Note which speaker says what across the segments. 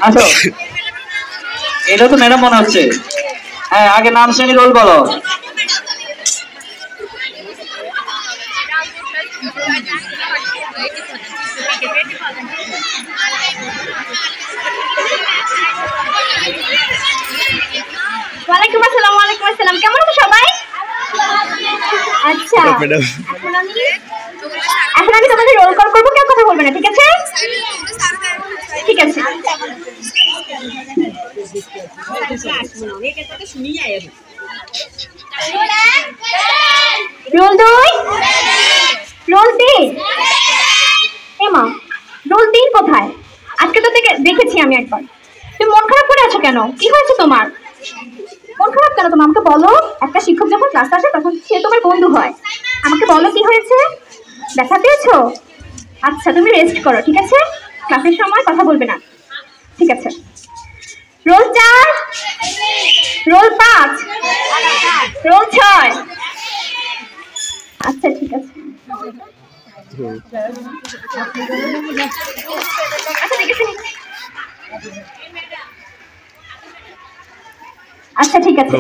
Speaker 1: আসো, এটা তো ম্যাডাম মনে হচ্ছে। হ্যাঁ, আগে নাম শ্রেণী রোল বলো।
Speaker 2: ওয়ালাইকুম আসসালাম। ওয়ালাইকুম আসসালাম। কেমন আছো সবাই? আচ্ছা, এখন আমি তোমাদের রোল কল করবো, কেউ কথা বলবে না, ঠিক আছে? ঠিক আছে। Role 2, role 3। এমা, রোল 3 কোথায়? আজকে তো দেখেছি আমি একবার। তুমি মন খারাপ করে আছো কেন? কি হয়েছে তোমার? মন খারাপ কেন তোমার? আমাকে বলো। একটা শিক্ষক যখন ক্লাসে আসে তখন সে তোমার বন্ধু হয়। আমাকে বলো কি হয়েছে? ব্যথা পেয়েছো? আচ্ছা, তুমি রেস্ট করো, ঠিক আছে? ক্লাসের সময় কথা বলবে না, ঠিক আছে? Roll 4, roll 5, roll 6। আচ্ছা, ঠিক আছে। আচ্ছা, ঠিক আছে।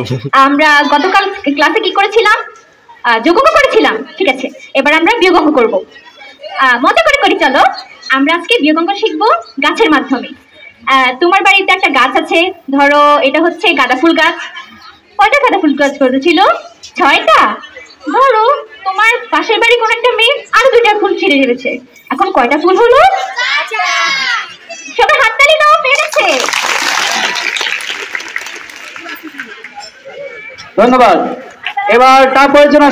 Speaker 2: আমরা গতকাল ক্লাসে কি করেছিলাম? যোগ অঙ্ক করেছিলাম, ঠিক আছে। এবার আমরা বিয়োগ অঙ্ক করবো। মজা করে করি, চলো। আমরা আজকে বিয়োগ অঙ্ক শিখবো গাছের মাধ্যমে। তোমার বাড়িতে একটা গাছ আছে, ধরো এটা হচ্ছে গাঁদা ফুল গাছ। কয়টা গাঁদা ফুল গাছ করেছিল? 6টা। ধরো তোমার পাশের বাড়ি কোন একটা মেয়ে আরো 2টা ফুল ছিঁড়ে ফেলেছে, এখন কয়টা ফুল হলো? সবাই হাততালি দাও, পেরেছে।
Speaker 1: ধন্যবাদ। এবার তারপরের জন্য